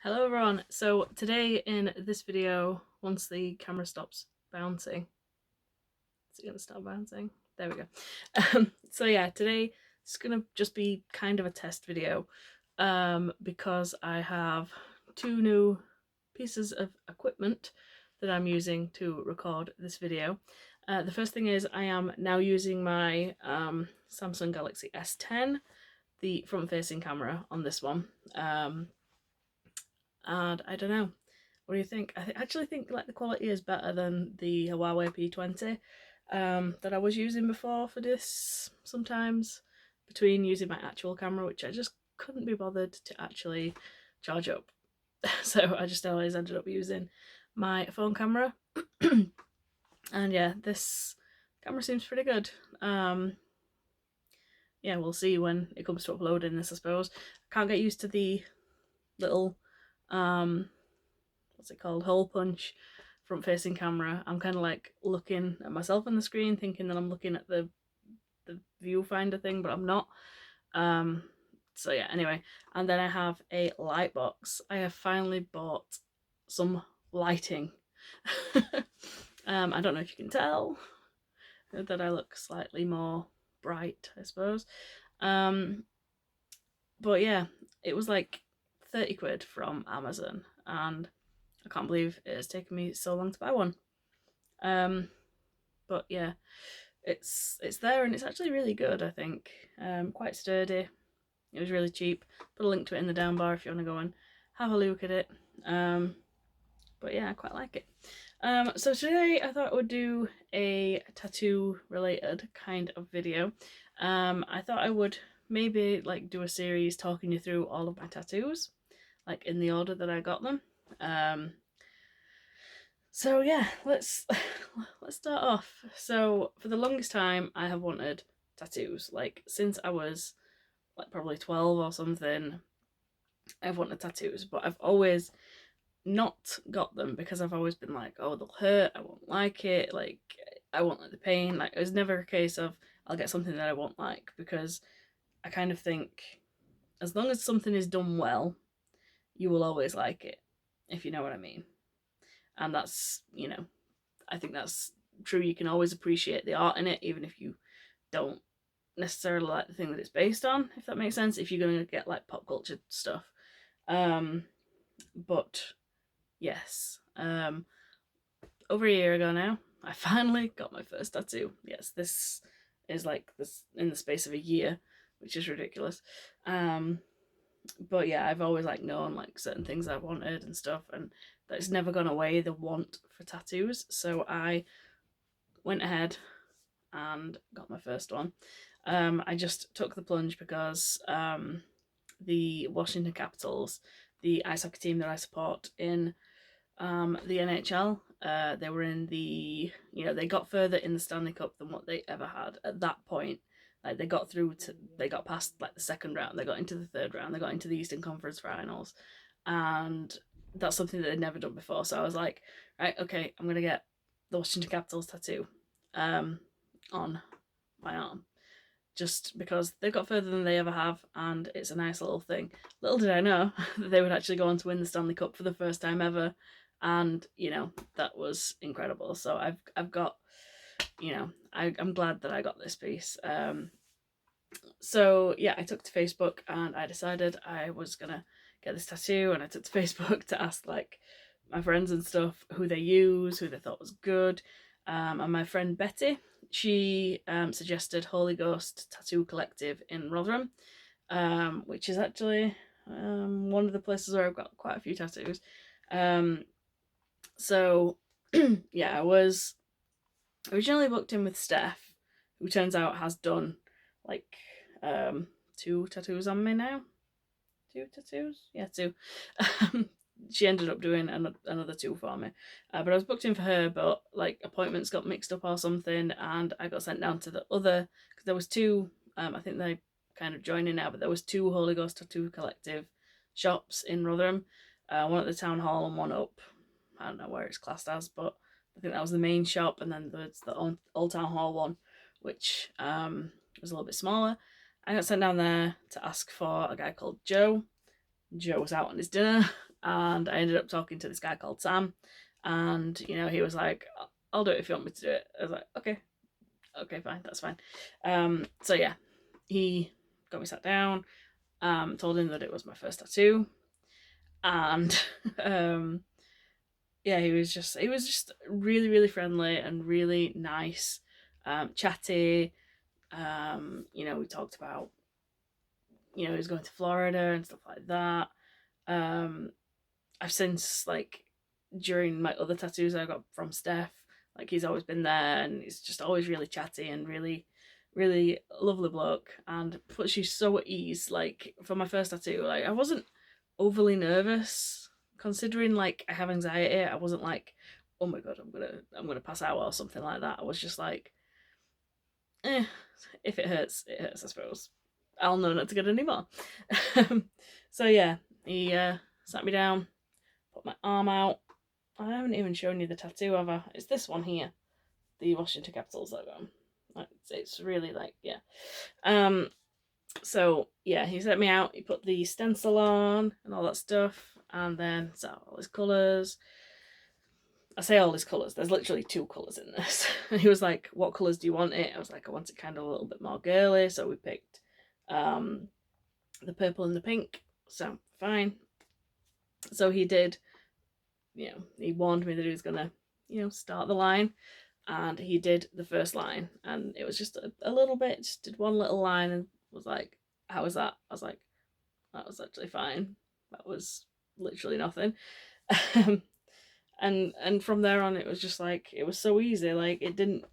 Hello everyone, so today in this video, once the camera stops bouncing, is it going to stop bouncing? There we go. So yeah, today it's going to just be kind of a test video because I have two new pieces of equipment that I'm using to record this video. The first thing is I am now using my Samsung Galaxy S10, the front-facing camera on this one. And I don't know. What do you think? I actually think like the quality is better than the Huawei P20 that I was using before for this. Sometimes between using my actual camera, which I just couldn't be bothered to actually charge up, so I just always ended up using my phone camera. And yeah, this camera seems pretty good. Yeah, we'll see when it comes to uploading this, I suppose. I can't get used to the little what's it called, hole punch front facing camera. I'm kind of like looking at myself on the screen thinking that I'm looking at the viewfinder thing, but I'm not. So yeah, anyway, and then I have a light box. I have finally bought some lighting. I don't know if you can tell that I look slightly more bright, I suppose. But yeah, it was like 30 quid from Amazon, and I can't believe it has taken me so long to buy one. But yeah, it's there and it's actually really good, I think. Quite sturdy. It was really cheap. Put a link to it in the down bar if you want to go and have a look at it. But yeah, I quite like it. So today I thought I would do a tattoo related kind of video. I thought I would maybe like do a series talking you through all of my tattoos, like in the order that I got them. So yeah, let's start off. So for the longest time, I have wanted tattoos. Like since I was like probably 12 or something, I've wanted tattoos, but I've always not got them because I've always been like, oh, they'll hurt. I won't like it. Like I won't like the pain. Like it was never a case of I'll get something that I won't like, because I kind of think as long as something is done well, you will always like it, if you know what I mean. And that's, I think that's true. You can always appreciate the art in it, even if you don't necessarily like the thing that it's based on, if that makes sense, if you're going to get like pop culture stuff. But yes, over a year ago now, I finally got my first tattoo. Yes, this is like this in the space of a year, which is ridiculous. But yeah, I've always like known like certain things I wanted and stuff, and that's never gone away, the want for tattoos. So I went ahead and got my first one. I just took the plunge because the Washington Capitals, the ice hockey team that I support in the NHL, they were in the, they got further in the Stanley Cup than what they ever had at that point. Like they got past like the second round, they got into the third round, they got into the Eastern Conference Finals, and that's something that they'd never done before. So I was like, right, okay, I'm gonna get the Washington Capitals tattoo on my arm, just because they've got further than they ever have, and it's a nice little thing. Little did I know that they would actually go on to win the Stanley Cup for the first time ever, and that was incredible. So I've got, I'm glad that I got this piece. So yeah, I took to Facebook and I decided I was gonna get this tattoo, and I took to Facebook to ask like my friends and stuff who they use, who they thought was good. And my friend Betty, she suggested Holy Ghost Tattoo Collective in Rotherham, which is actually one of the places where I've got quite a few tattoos. So yeah, I was originally booked in with Steph, who turns out has done like 2 tattoos on me now. 2 tattoos? Yeah, 2. She ended up doing another 2 for me. But I was booked in for her, but like appointments got mixed up or something, and I got sent down to the other, because there was 2. I think they kind of joining now, but there was 2 Holy Ghost Tattoo Collective shops in Rotherham. One at the town hall and one up, I don't know where it's classed as, but I think that was the main shop, and then there's the Old Town Hall one, which was a little bit smaller. I got sent down there to ask for a guy called Joe. Joe was out on his dinner, and I ended up talking to this guy called Sam, and you know, he was like, I'll do it if you want me to do it. I was like, okay, fine, that's fine. So yeah, he got me sat down, told him that it was my first tattoo, and yeah, he was just really, really friendly and really nice, chatty. You know, we talked about, you know, he was going to Florida and stuff like that. Um, I've since, like, during my other tattoos I got from Steph, like, he's always been there, and he's just always really chatty and really, really lovely bloke, and puts you so at ease. Like, for my first tattoo, like, I wasn't overly nervous, considering, like, I have anxiety. I wasn't like, oh my god, I'm gonna pass out or something like that. I was just like, eh, if it hurts, it hurts, I suppose. I'll know not to get any more. So yeah, he sat me down, put my arm out. I haven't even shown you the tattoo, have I? It's this one here, the Washington Capitals logo. It's really like, yeah. So yeah, he set me out. He put the stencil on and all that stuff, and then set out all his colours. I say all his colours. There's literally 2 colours in this. And he was like, "What colours do you want it?" I was like, "I want it kind of a little bit more girly." So we picked the purple and the pink. So fine. So he did. You know, he warned me that he was gonna, you know, start the line, and he did the first line, and it was just a little bit. Just did one little line and was like, "How was that?" I was like, "That was actually fine. That was literally nothing." And from there on, it was just like, it was so easy. Like, it didn't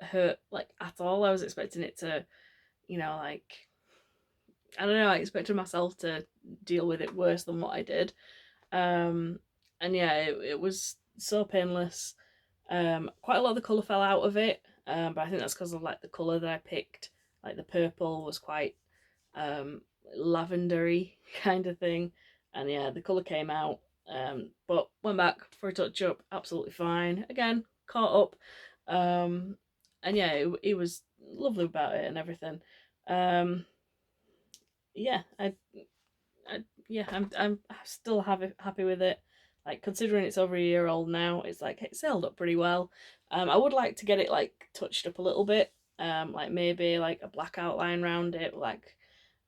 hurt like at all. I was expecting it to, you know, like, I don't know, I expected myself to deal with it worse than what I did. And yeah, it was so painless. Quite a lot of the colour fell out of it, but I think that's because of like the colour that I picked. Like, the purple was quite lavendery kind of thing, and yeah, the colour came out. But went back for a touch up, absolutely fine. Again, caught up, and yeah, it was lovely about it and everything. Um, yeah, yeah, I'm still happy with it. Like, considering it's over a year old now, it's like it's held up pretty well. I would like to get it like touched up a little bit. Like maybe like a black outline around it, like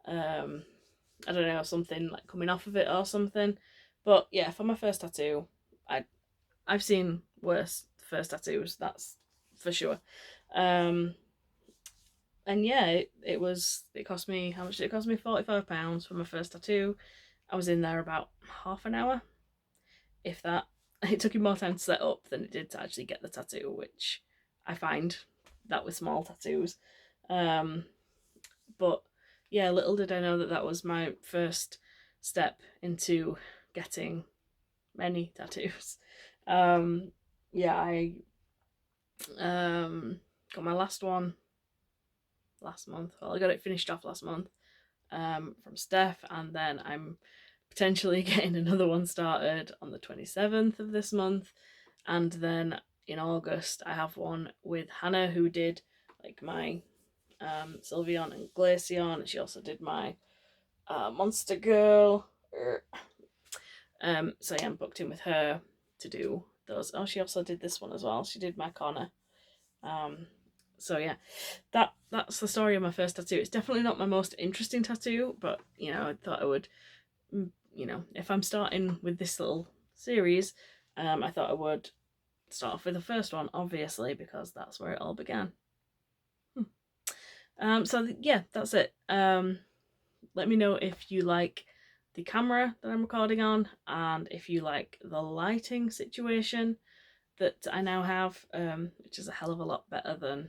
um, I don't know, something like coming off of it or something. But yeah, for my first tattoo, I've seen worse first tattoos, that's for sure. Um, and yeah, it cost me, how much did it cost me? £45 for my first tattoo. I was in there about half an hour, if that. It took him more time to set up than it did to actually get the tattoo, which I find that with small tattoos. Um, but yeah, little did I know that that was my first step into getting many tattoos. Yeah, I got my last one last month. Well, I got it finished off last month from Steph, and then I'm potentially getting another one started on the 27th of this month, and then in August I have one with Hannah, who did like my Sylveon and Glaceon, and she also did my Monster Girl. So yeah, I'm booked in with her to do those. Oh, she also did this one as well. She did my Connor. So yeah, that's the story of my first tattoo. It's definitely not my most interesting tattoo, but you know, I thought I would, you know, if I'm starting with this little series, I thought I would start off with the first one, obviously, because that's where it all began. So yeah, that's it. Let me know if you like the camera that I'm recording on, and if you like the lighting situation that I now have, which is a hell of a lot better than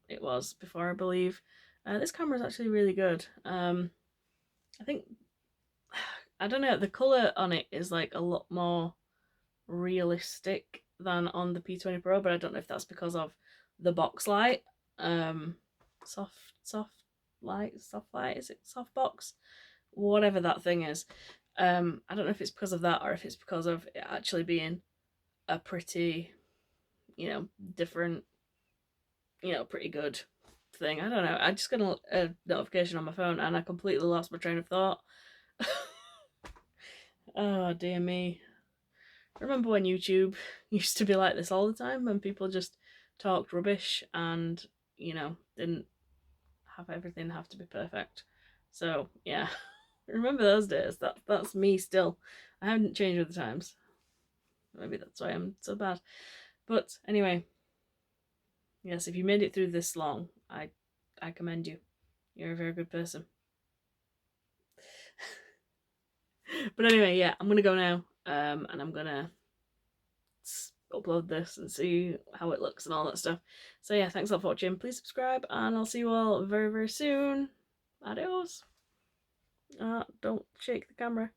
it was before, I believe. This camera is actually really good. I think, I don't know, the colour on it is like a lot more realistic than on the P20 Pro, but I don't know if that's because of the box light. Soft light, is it soft box? Whatever that thing is. I don't know if it's because of that or if it's because of it actually being a pretty, you know, different, you know, pretty good thing. I don't know. I just got a notification on my phone and I completely lost my train of thought. Oh dear me. Remember when YouTube used to be like this all the time, when people just talked rubbish and, didn't have everything have to be perfect. So yeah, remember those days. That's me still. I haven't changed with the times. Maybe that's why I'm so bad. But anyway, yes, if you made it through this long, I commend you. You're a very good person. But anyway, yeah, I'm gonna go now, and I'm gonna upload this and see how it looks and all that stuff. So yeah, thanks a lot for watching. Please subscribe, and I'll see you all very, very soon. Adios. Don't shake the camera.